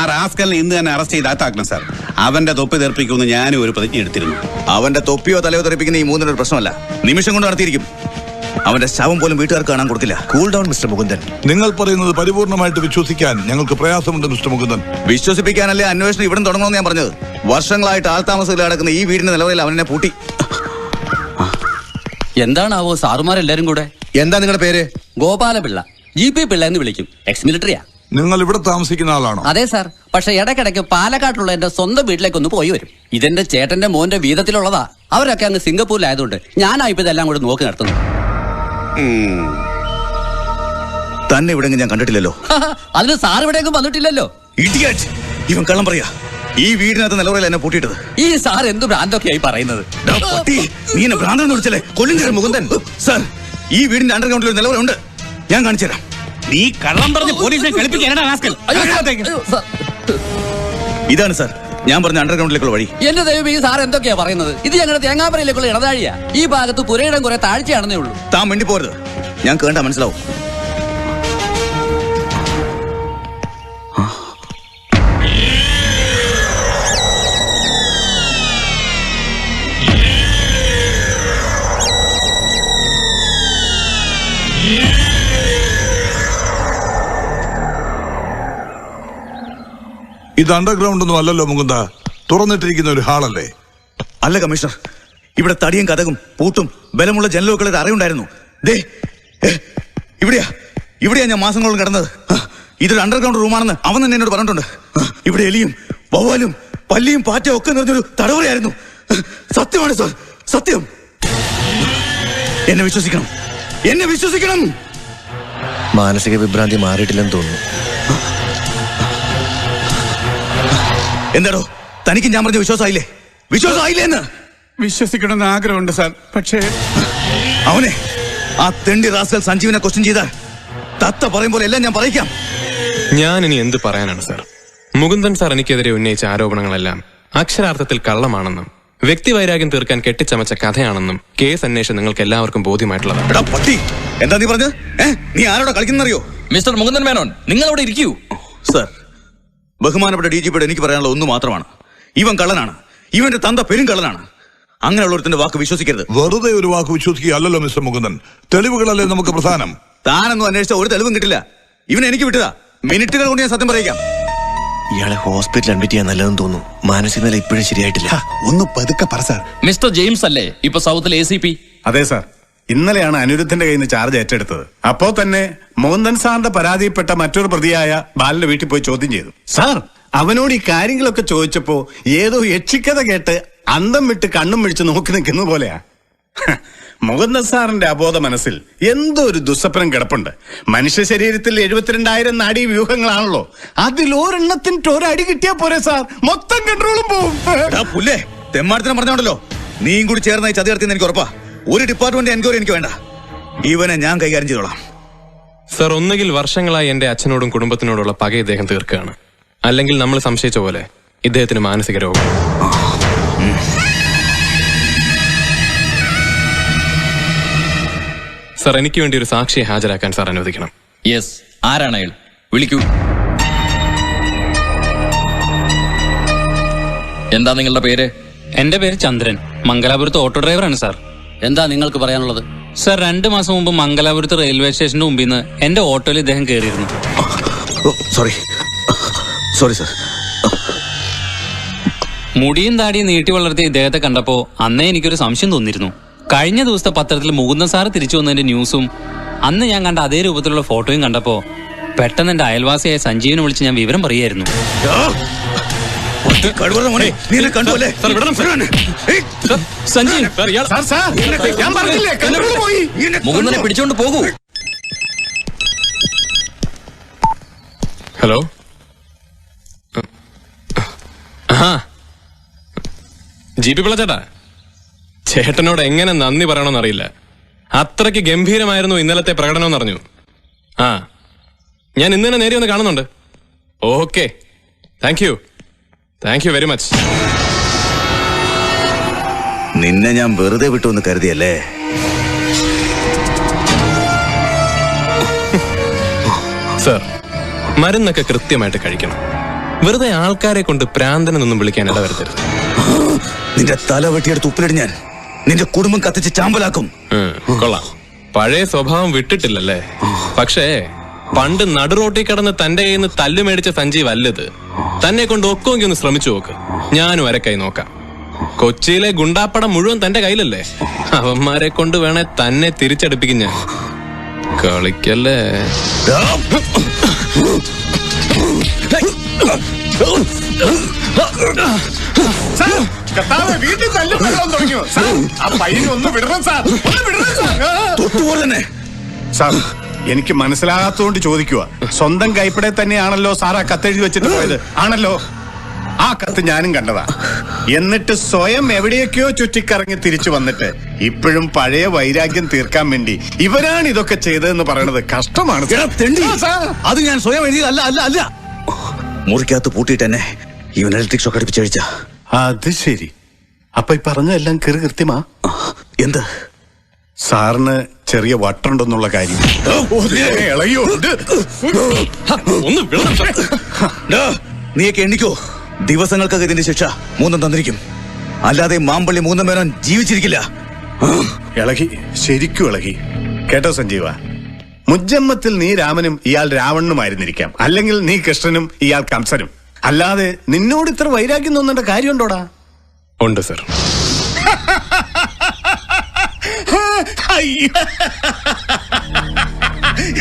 ആ റാസ്കലിനെ ഇന്ന് തന്നെ അറസ്റ്റ് ചെയ്ത് അകത്താക്കണം സാർ. അവന്റെ തൊപ്പി തെറിപ്പിക്കുമെന്ന് ഞാനും ഒരു പ്രതിജ്ഞ എടുത്തിരുന്നു. അവന്റെ തൊപ്പിയോ തലയോ തെറിപ്പിക്കുന്ന ഈ മൂന്നിനൊരു പ്രശ്നമല്ല, നിമിഷം കൊണ്ട് നടത്തിയിരിക്കും. അവന്റെ ശവം പോലും വീട്ടുകാർക്ക് കാണാൻ കൊടുക്കില്ല. Cool down mister Mukundan. നിങ്ങൾ പറയുന്നത് പരിപൂർണമായിട്ട് വിശ്വസിക്കാൻ ഞങ്ങൾക്ക് പ്രയാസമുണ്ട് മിസ്റ്റർ മുകുന്ദൻ. വിശ്വസിപ്പിക്കാനല്ലേ അന്വേഷണം ഇവിടെ തുടങ്ങണമെന്ന് ഞാൻ പറഞ്ഞത്. വർഷങ്ങളായിട്ട് ആൾതാമസത്തിൽ കിടക്കുന്ന ഈ വീടിന്റെ നിലവിൽ അവനെ പൂട്ടി. എന്താണാവോ സാറുമാരെല്ലാരും കൂടെ? എന്താ നിങ്ങളുടെ പേര്? ഗോപാലപിള്ള, GP പിള്ള എന്ന് വിളിക്കും. എക്സ് മിലിറ്ററിയാ. നിങ്ങൾ ഇവിടെ താമസിക്കുന്ന ആളാണോ? അതെ സാർ. പക്ഷെ ഇടയ്ക്കിടയ്ക്ക് പാലക്കാട്ടുള്ള എന്റെ സ്വന്തം വീട്ടിലേക്കൊന്ന് പോയി വരും. ഇതെന്റെ ചേട്ടന്റെ മോന്റെ വീതത്തിലുള്ളതാ. അവരൊക്കെ അങ്ങ് സിംഗപ്പൂരിലായതുകൊണ്ട് ഞാനായിപ്പോ ഇതെല്ലാം കൂടെ നോക്കി നടത്തുന്നു. തന്നെ ഇവിടെ ഞാൻ കണ്ടിട്ടില്ലല്ലോ. അതിന് സാർ ഇവിടേക്കും വന്നിട്ടില്ലല്ലോ. ഇഡിയറ്റ്! ഇവൻ കള്ളം പറയാ. ഈ വീടിനകത്ത് നിലവറയിൽ എന്നെ പൂട്ടിയിട്ടത്. ഈ സാർ എന്ത് ഭ്രാന്തൊക്കെയായി പറയുന്നത്? നീ എന്നെ ഭ്രാന്തെന്ന് വിളിച്ചല്ലേ? കൊല്ലും മുകുന്ദൻ. സാർ, ഈ വീടിന്റെ അണ്ടർഗ്രൗണ്ടിൽ ഒരു നിലവറയുണ്ട്. ഞാൻ കാണിച്ചു തരാം. നീ കള്ളം പറഞ്ഞ് പോലീസിനെ കളിപ്പിക്കാനാ റാസ്കൽ. ഇതാണ് സാർ ഞാൻ പറഞ്ഞ അണ്ടർഗ്രൗണ്ടിലേക്കുള്ള വഴി. എന്റെ ദൈവം, ഈ സാർ എന്തൊക്കെയാ പറയുന്നത്? ഇത് ഞങ്ങളുടെ തേങ്ങാപ്പരയിലേക്കുള്ള ഇടതാഴിയാ. ഈ ഭാഗത്ത് പുരയിടം കുറെ താഴ്ചയാണെന്നേ ഉള്ളൂ. താൻ വേണ്ടി പോരുത്, ഞാൻ കേട്ടാ മനസ്സിലാവും. ഇത് അണ്ടർഗ്രൗണ്ട് ഒന്നും അല്ലല്ലോ മുകുന്ദ, തുറന്നിട്ടിരിക്കുന്ന ഒരു ഹാളല്ലേ? അല്ല കമ്മീഷണർ, ഇവിടെ തടിയും കഥകും പൂട്ടും ബലമുള്ള ജനലുകളുടെ അറയുണ്ടായിരുന്നു. ദേ ഇവിടെയാ ഞാൻ മാസങ്ങളോളം കിടന്നത്. ഇതൊരു അണ്ടർഗ്രൗണ്ട് റൂമാണെന്ന് അവൻ തന്നെ എന്നോട് പറഞ്ഞിട്ടുണ്ട്. ഇവിടെ എലിയും വവ്വാലും പല്ലിയും പാറ്റയും ഒക്കെ നിറഞ്ഞൊരു തടവറയായിരുന്നു. സത്യമാണ് സാർ, സത്യം. എന്നെ വിശ്വസിക്കണം, എന്നെ വിശ്വസിക്കണം. മാനസിക വിഭ്രാന്തി മാറിയിട്ടില്ലെന്ന് തോന്നുന്നു. എന്താടോ തനിക്ക് ഞാൻ പറഞ്ഞ വിശ്വാസമായില്ലേ? വിശ്വാസമായില്ലേ എന്ന്? വിശ്വസിക്കണമെന്ന് ആഗ്രഹമുണ്ട് സാർ, പക്ഷേ അവനെ ആ തെണ്ടി റാസ്കൽ സഞ്ജീവിനെ ക്വസ്റ്റ്യൻ ചെയ്താൽ തത്ത പറയുമ്പോൾ എല്ലാം ഞാൻ പറയിക്കാം. ഞാൻ ഇനി എന്ത് പറയാനാണ് സാർ? മുകുന്ദൻ സാർ എനിക്കെതിരെ ഉന്നയിച്ച ആരോപണങ്ങളെല്ലാം അക്ഷരാർത്ഥത്തിൽ കള്ളമാണെന്നും വ്യക്തിവൈരാഗ്യം തീർക്കാൻ കെട്ടിച്ചമച്ച കഥയാണെന്നും കേസ് അന്വേഷണം നിങ്ങൾക്ക് എല്ലാവർക്കും ബോധ്യമായിട്ടുള്ളതാണ്. എടാ പട്ടി, എന്താ നീ പറഞ്ഞത്? നീ ആരോടാ കളിക്കുന്നറിയോ? മിസ്റ്റർ മുകുന്ദൻ മേനോൻ, നിങ്ങൾ അവിടെ ഇരിക്കൂ. സർ, ബഹുമാനപ്പെട്ട DGPയോട് എനിക്ക് പറയാനുള്ള ഒന്ന് മാത്രമാണ്. ഇവൻ കള്ളനാണ്, ഇവന്റെ തന്ത പെരും കള്ളനാണ്. അങ്ങനെയുള്ളൊരുത്തിന്റെ വാക്ക് വിശ്വസിക്കരുത്. വെറുതെ ഒരു വാക്ക് വിശ്വസിക്കുകയല്ലോ മിസ്റ്റർ മുകുന്ദൻ, തെളിവുകളല്ലേ നമുക്ക് പ്രധാനം. താനൊന്നും അന്വേഷിച്ച ഒരു തെളിവും കിട്ടില്ല. ഇവൻ എനിക്ക് വിട്ടതാ. മിനിറ്റുകൾ കൊണ്ട് ഞാൻ സത്യം പറയിക്കാം. ഇയാളെ ഹോസ്പിറ്റലിൽ അഡ്മിറ്റ് ചെയ്യാൻ നല്ലതെന്ന് തോന്നുന്നു. മാനസിക നില ഇപ്പോഴും ശരിയായിട്ടില്ല. ഒന്ന് പതുക്കെ പറ സാർ. മിസ്റ്റർ ജെയിംസ് അല്ലേ ഇപ്പൊ സൗത്തിലെ ACP? അതെ സാർ, ഇന്നലെയാണ് അനിരുദ്ധന്റെ കയ്യിൽ നിന്ന് ചാർജ് ഏറ്റെടുത്തത്. അപ്പോ തന്നെ മോഹൻദൻ സാറിന്റെ പരാതിയിൽപ്പെട്ട മറ്റൊരു പ്രതിയായ ബാലന്റെ വീട്ടിൽ പോയി ചോദ്യം ചെയ്തു. സാർ, അവനോട് ഈ കാര്യങ്ങളൊക്കെ ചോദിച്ചപ്പോ ഏതോ യക്ഷിക്കഥ കേട്ട് അന്തം വിട്ട് കണ്ണും മിഴിച്ച് നോക്കി നിൽക്കുന്ന പോലെയാ. മോഹൻദൻ സാറിന്റെ അബോധ മനസ്സിൽ എന്തോ ഒരു ദുസ്വപ്നം കിടപ്പുണ്ട്. മനുഷ്യ ശരീരത്തിൽ 72,000 നാഡീ വ്യൂഹങ്ങളാണല്ലോ. അതിലൊരെണ്ണത്തിന് ഒരടി കിട്ടിയാ പോരെ സാർ, മൊത്തം കൺട്രോളും പോവും. പുല്ലേ, തെമ്മാടത്തിനെ പറഞ്ഞോണ്ടല്ലോ. നീയും കൂടി ചേർന്ന ചതി നടത്തിയെന്ന് എനിക്ക് ഉറപ്പാ. ഒരു ഡിപ്പാർട്ട്മെന്റ് എൻക്വയറി എനിക്ക് വേണ്ട. ഇവനെ ഞാൻ കൈകാര്യം ചെയ്തോളാം. സർ, ഒന്നുകിൽ വർഷങ്ങളായി എന്റെ അച്ഛനോടും കുടുംബത്തിനോടുള്ള പക ഇദ്ദേഹം തീർക്കുകയാണ്, അല്ലെങ്കിൽ നമ്മൾ സംശയിച്ച പോലെ ഇദ്ദേഹത്തിന് മാനസിക രോഗം. സർ, എനിക്ക് വേണ്ടി ഒരു സാക്ഷിയെ ഹാജരാക്കാൻ സാർ അനുവദിക്കണം. യെസ്, ആരാണ് അയാൾ? വിളിക്കൂ. എന്താ നിങ്ങളുടെ പേര്? എന്റെ പേര് ചന്ദ്രൻ, മംഗലാപുരത്ത് ഓട്ടോ ഡ്രൈവറാണ് സാർ. എന്താ നിങ്ങൾക്ക് പറയാനുള്ളത്? സാർ, 2 മാസം മുമ്പ് മംഗലാപുരത്ത് റെയിൽവേ സ്റ്റേഷന്റെ മുമ്പിൽ നിന്ന് എന്റെ ഓട്ടോയിൽ ഇദ്ദേഹം കയറിയിരുന്നു. Sorry sir. മുടിയും താടിയും നീട്ടി വളർത്തിയ ഇദ്ദേഹത്തെ കണ്ടപ്പോ അന്നേ എനിക്കൊരു സംശയം തോന്നിയിരുന്നു. കഴിഞ്ഞ ദിവസത്തെ പത്രത്തിൽ മുകുന്ദൻ സാറ് തിരിച്ചു വന്നതിന്റെ ന്യൂസും അന്ന് ഞാൻ കണ്ട അതേ രൂപത്തിലുള്ള ഫോട്ടോയും കണ്ടപ്പോ പെട്ടെന്ന് എന്റെ അയൽവാസിയായ സഞ്ജീവിനെ വിളിച്ച് ഞാൻ വിവരം പറയായിരുന്നു. മുകുന്ദനെ പിടിച്ചോണ്ട് പോകൂ. ഹലോ. GP പിള്ള ചേട്ടാ, ചേട്ടനോട് എങ്ങനെ നന്ദി പറയണമെന്നറിയില്ല. അത്രയ്ക്ക് ഗംഭീരമായിരുന്നു ഇന്നലത്തെ പ്രകടനം എന്നറിഞ്ഞു. ഞാൻ ഇന്ന് തന്നെ നേരെ ഒന്ന് കാണുന്നുണ്ട്. Okay, thank you very much. നിന്നെ ഞാൻ വെറുതെ വിട്ടു എന്ന് കരുതിയല്ലേ? സർ, മരുന്നൊക്കെ കൃത്യമായിട്ട് കഴിക്കണം. വെറുതെ ആൾക്കാരെ കൊണ്ട് പ്രാന്തനെന്നൊന്നും വിളിക്കാൻ ഇടവരുത്തരുത്. നിന്റെ തല വെട്ടിയെടുത്ത് ഉപ്പിലിട്ട് ഞാൻ നിന്റെ കുടുംബം കത്തിച്ച് ചാമ്പലാക്കും. കൊള്ളാം, പഴയ സ്വഭാവം വിട്ടിട്ടില്ലല്ലേ? പക്ഷേ പണ്ട് നടുറോട്ടിൽ കിടന്ന് തന്റെ കയ്യിൽ നിന്ന് തല്ലു മേടിച്ച സഞ്ജീവ് അല്ലത്. തന്നെ കൊണ്ട് ഒക്കെങ്കിൽ ഒന്ന് ശ്രമിച്ചു നോക്ക്, ഞാനും അരക്കായി നോക്കാം. കൊച്ചിയിലെ ഗുണ്ടാപ്പടം മുഴുവൻ തന്റെ കയ്യിലല്ലേ? അവന്മാരെ കൊണ്ട് വേണേ തന്നെ തിരിച്ചടിപ്പിക്കും ഞാൻ. കളിക്കല്ലേ? വീട്ടിൽ തല്ലുകൊള്ളാൻ തുടങ്ങിയോ? ആ പയ്യനെ ഒന്ന് വിടണം സാർ, ഒന്ന് വിടണം സാർ. തൊട്ടുപോലെ തന്നെ സാർ, എനിക്ക് മനസ്സിലാകാത്തതുകൊണ്ട് ചോദിക്കുക. സ്വന്തം കൈപ്പടെ തന്നെയാണല്ലോ സാർ ആ കത്തെഴുതി വെച്ചിട്ട് പോയത്? ആണല്ലോ. ആ കത്ത് ഞാനും കണ്ടതാ. എന്നിട്ട് സ്വയം എവിടെയൊക്കെയോ ചുറ്റിക്കറങ്ങി തിരിച്ചു വന്നിട്ട് ഇപ്പോഴും പഴയ വൈരാഗ്യം തീർക്കാൻ വേണ്ടി ഇവരാണ് ഇതൊക്കെ ചെയ്തതെന്ന് പറയണത് കഷ്ടമാണ്. അത് ഞാൻ സ്വയം എഴുതിയതല്ല. അല്ല അല്ല മുറിക്കകത്ത് പൂട്ടിയിട്ട് തന്നെ ഇവൻ ഇലക്ട്രിക് ഷോക്ക് അടിപ്പിച്ചഴിച്ച. അത് ശരി. അപ്പൊ ഈ പറഞ്ഞെല്ലാം കൃത്യമാ? എന്ത്? സാറിന് ചെറിയ വട്ടുണ്ടെന്നുള്ള കാര്യം. നീയൊക്കെ എണ്ണിക്കോ. ദിവസങ്ങൾക്കൊക്കെ ഇതിന്റെ ശിക്ഷ മൂന്നും തന്നിരിക്കും. അല്ലാതെ മാമ്പള്ളി മൂന്നും പേരും ജീവിച്ചിരിക്കില്ല. ഇളകി, ശരിക്കും ഇളകി. കേട്ടോ സഞ്ജീവ, മുജ്ജമ്മത്തിൽ നീ രാമനും ഇയാൾ രാവണനുമായിരുന്നിരിക്കാം, അല്ലെങ്കിൽ നീ കൃഷ്ണനും ഇയാൾ കംസനും. അല്ലാതെ നിന്നോട് ഇത്ര വൈരാഗ്യം തോന്നേണ്ട കാര്യമുണ്ടോടാ? ഉണ്ട് സർ.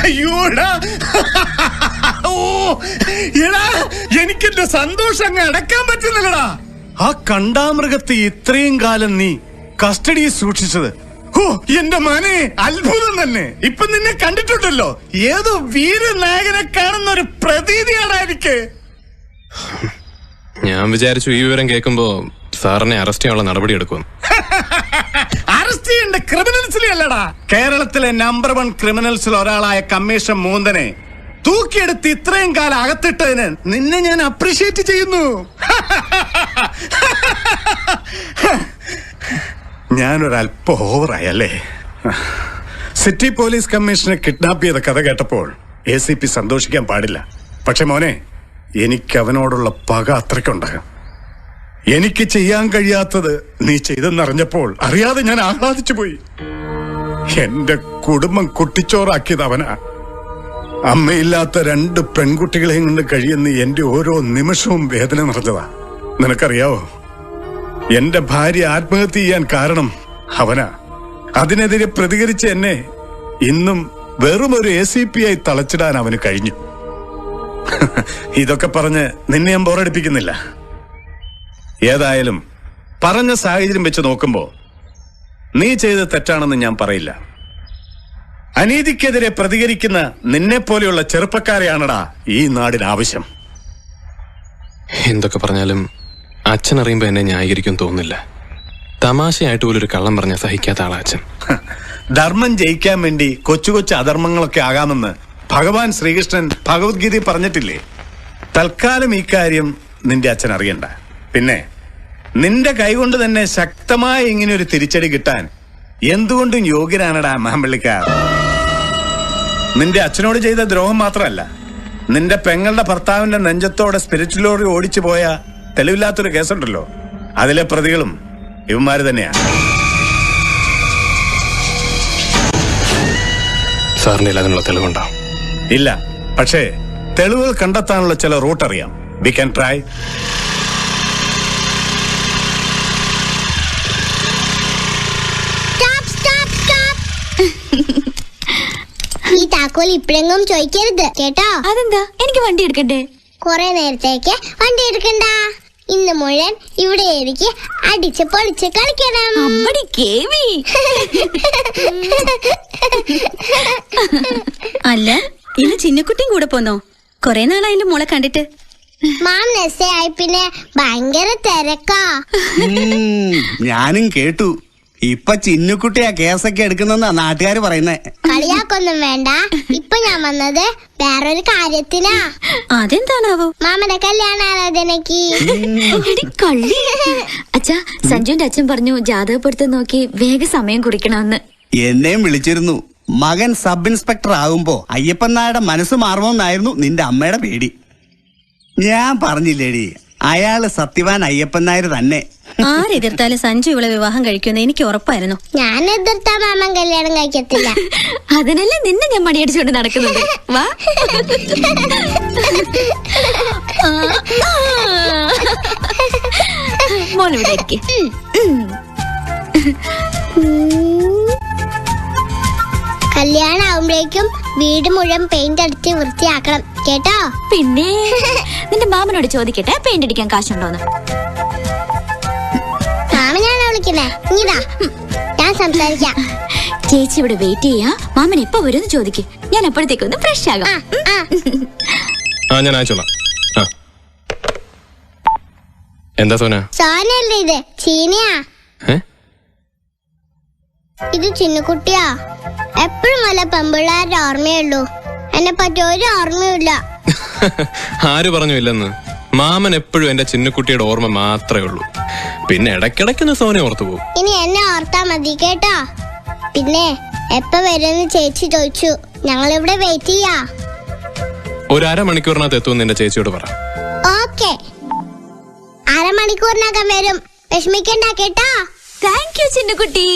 അയ്യോടാ, എനിക്കെന്റെ സന്തോഷം അങ്ങ് അടക്കാൻ പറ്റുന്നില്ലടാ. ആ കണ്ടാമൃഗത്തെ ഇത്രയും കാലം നീ കസ്റ്റഡിയിൽ സൂക്ഷിച്ചത്, ഓ എന്റെ മോനെ, അത്ഭുതം തന്നെ. ഇപ്പൊ നിന്നെ കണ്ടിട്ടുണ്ടല്ലോ, ഏതോ വീരനായകനെ കാണുന്ന ഒരു പ്രതീതിയാണ് എനിക്ക്. ഞാൻ വിചാരിച്ചു ഈ വിവരം കേൾക്കുമ്പോ സാറിനെ അറസ്റ്റ് ചെയ്യാനുള്ള നടപടി എടുക്കും. അറസ്റ്റ് ചെയ്യേണ്ട ക്രിമിനൽസിലെ അല്ലടാ, കേരളത്തിലെ നമ്പർ 1 ക്രിമിനൽസിൽ ഒരാളായ കമ്മീഷൻ മൂന്തനെ തൂക്കിയെടുത്ത് ഇത്രയും കാലം അകത്തിട്ടതിന് നിന്നെ ഞാൻ അപ്രീഷിയേറ്റ് ചെയ്യുന്നു. ഞാനൊരല്പം ഓവറായല്ലേ? സിറ്റി പോലീസ് കമ്മീഷനെ കിഡ്നാപ്പ് ചെയ്ത കഥ കേട്ടപ്പോൾ ACP സന്തോഷിക്കാൻ പാടില്ല. പക്ഷെ മോനെ, എനിക്ക് അവനോടുള്ള പക അത്രയ്ക്കുണ്ടാകും. എനിക്ക് ചെയ്യാൻ കഴിയാത്തത് നീ ചെയ്തെന്നറിഞ്ഞപ്പോൾ അറിയാതെ ഞാൻ ആഹ്ലാദിച്ചു പോയി. എന്റെ കുടുംബം കുട്ടിച്ചോറാക്കിയത് അവനാ. അമ്മയില്ലാത്ത 2 പെൺകുട്ടികളെയും കൊണ്ട് കഴിയുന്ന എന്റെ ഓരോ നിമിഷവും വേദന നിറഞ്ഞതാ. നിനക്കറിയാവോ, എന്റെ ഭാര്യ ആത്മഹത്യ ചെയ്യാൻ കാരണം അവനാ. അതിനെതിരെ പ്രതികരിച്ച എന്നെ ഇന്നും വെറും ഒരു ACP ആയി തളച്ചിടാൻ അവന് കഴിഞ്ഞു. ഇതൊക്കെ പറഞ്ഞ് നിന്നെ ഞാൻ ബോറടിപ്പിക്കുന്നില്ല. ഏതായാലും പറഞ്ഞ സാഹചര്യം വെച്ച് നോക്കുമ്പോ നീ ചെയ്ത് തെറ്റാണെന്ന് ഞാൻ പറയില്ല. അനീതിക്കെതിരെ പ്രതികരിക്കുന്ന നിന്നെ പോലെയുള്ള ചെറുപ്പക്കാരെയാണടാ ഈ നാടിന് ആവശ്യം. എന്തൊക്കെ പറഞ്ഞാലും അച്ഛൻ അറിയുമ്പോ എന്നെ ന്യായീകരിക്കും തോന്നുന്നില്ല. തമാശയായിട്ട് പോലൊരു കള്ളം പറഞ്ഞ സഹിക്കാത്ത ആളാ അച്ഛൻ. ധർമ്മം ജയിക്കാൻ വേണ്ടി കൊച്ചു കൊച്ചു അധർമ്മങ്ങളൊക്കെ ആകാമെന്ന് ഭഗവാൻ ശ്രീകൃഷ്ണൻ ഭഗവത്ഗീതയിൽ പറഞ്ഞിട്ടില്ലേ? തൽക്കാലം ഈ കാര്യം നിന്റെ അച്ഛൻ അറിയണ്ട. പിന്നെ നിന്റെ കൈകൊണ്ട് തന്നെ ശക്തമായ ഇങ്ങനെ ഒരു തിരിച്ചടി കിട്ടാൻ എന്തുകൊണ്ടും യോഗ്യനാണടാ മാമ്പള്ളിക്കാർ. നിന്റെ അച്ഛനോട് ചെയ്ത ദ്രോഹം മാത്രമല്ല, നിന്റെ പെങ്ങളുടെ ഭർത്താവിന്റെ നെഞ്ചത്തോടെ സ്പിരിച്വൽ ലോറി ഓടിച്ചു പോയ തെളിവില്ലാത്തൊരു കേസുണ്ടല്ലോ, അതിലെ പ്രതികളും ഇവന്മാര് തന്നെയാ. സാറിന് അതിനുള്ള തെളിവുണ്ടോ? ഇല്ല, പക്ഷേ തെളിവുകൾ കണ്ടെത്താനുള്ള ചില റൂട്ട് അറിയാം. We can try. ഈ താക്കോൽ ഇപ്പഴെങ്ങും ചോദിക്കരുത് കേട്ടോ. അതെന്താ? എനിക്ക് വണ്ടി എടുക്കണ്ടേ? കുറെ നേരത്തേക്ക് വണ്ടി എടുക്കണ്ട. ഇന്ന് മുഴുവൻ ഇവിടെ എനിക്ക് അടിച്ച് പൊളിച്ച് കളിക്കണം. അല്ല, ഇന്ന് ചിന്നക്കുട്ടിയും കൂടെ പോന്നോ? കൊറേ നാളായാലും മോളെ കണ്ടിട്ട്. മാം നെസ്സയായി പിന്നെ ഭയങ്കര തിരക്കാ. ഞാനും കേട്ടു. ഇപ്പൊ ചിന്നുകുട്ടിയാ കേസൊക്കെ എടുക്കുന്നെന്നാ നാട്ടുകാര് പറയുന്നേ. കളിയാക്കൊന്നും വേണ്ട. ഇപ്പൊ ഞാൻ വന്നത് വേറൊരു കാര്യത്തിനാ. അതെന്താണാവോ? മാമന്റെ കല്യാണാലോചനക്ക്. അച്ഛാ, സഞ്ജുവിന്റെ അച്ഛൻ പറഞ്ഞു ജാതകപ്പെടുത്തം നോക്കി വേഗം സമയം കുറിക്കണമെന്ന്. എന്നെയും വിളിച്ചിരുന്നു. മകൻ സബ് ഇൻസ്പെക്ടർ ആകുമ്പോ അയ്യപ്പൻ നായരുടെ മനസ്സ് മാറുമോന്നായിരുന്നു നിന്റെ അമ്മയുടെ പേടി. ഞാൻ പറഞ്ഞില്ലേടി, അയാള് സത്യവാൻ അയ്യപ്പൻ നായർ തന്നെ. ആരെതിർത്താലും സഞ്ജു ഇവളെ വിവാഹം കഴിക്കുമെന്ന് എനിക്ക് ഉറപ്പായിരുന്നു. ഞാൻ എതിർത്താ മാമൻ കല്യാണം കഴിക്കത്തില്ല. അതിനല്ലേ നിന്നെ ഞാൻ മടിയടിച്ചുകൊണ്ട് നടക്കുന്നുണ്ട്. വാ മോളിവിടെ ഇരിക്ക്. കല്യാണം ആവുമ്പോഴേക്കും വീട് മുഴുവൻ പെയിന്റ് അടിച്ച് വൃത്തിയാക്കണം കേട്ടോ. പിന്നെ നിന്റെ മാമനോട് ചോദിക്കട്ടെ പെയിന്റ് അടിക്കാൻ കാശുണ്ടോന്ന്. മാമനാണോ വിളിക്കുന്നേ? ഇതാ ഞാൻ സംസാരിക്കാം. ചേച്ചി ഇവിടെ വെയിറ്റ് ചെയ്യാ. മാമൻ എപ്പോ വരുമെന്ന് ചോദിക്കും. ഞാൻ അപ്പോഴത്തേക്കൊന്ന് ഫ്രഷ് ആകാം. ഞാൻ അയച്ചോളാം. എന്താ സോന? സോനല്ലേ ഇത്? ചീനയാ. ഇത് ചിന്നുകുട്ടിയാ. എപ്പോഴും വല്ല പെമ്പിള്ളാരുടെ ഓർമ്മയുള്ളൂ, എന്നെ പറ്റി ഒരു ഓർമ്മയില്ല. ആര് പറഞ്ഞു ഇല്ലെന്ന്? മാമൻ എപ്പോഴും എന്റെ ചിന്നുകുട്ടിയുടെ ഓർമ്മ മാത്രമേ ഉള്ളൂ. പിന്നെ ഇടയ്ക്കിടയ്ക്കൊന്ന് സോനെ ഓർത്തു പോകും. ഇനി എന്നെ ഓർത്താ മതി കേട്ടോ. പിന്നെ എപ്പ വരുമെന്ന് ചേച്ചി ചോദിച്ചു. ഞങ്ങളിവിടെ വെയിറ്റ് ചെയ്യാ. ഒരു അരമണിക്കൂറിനകത്ത് എത്തുമെന്ന് എന്റെ ചേച്ചിയോട് പറ. ഓക്കെ, അരമണിക്കൂറിനകം വരും. വിഷമിക്കണ്ട കേട്ടോ. Thank you Chinnukutty.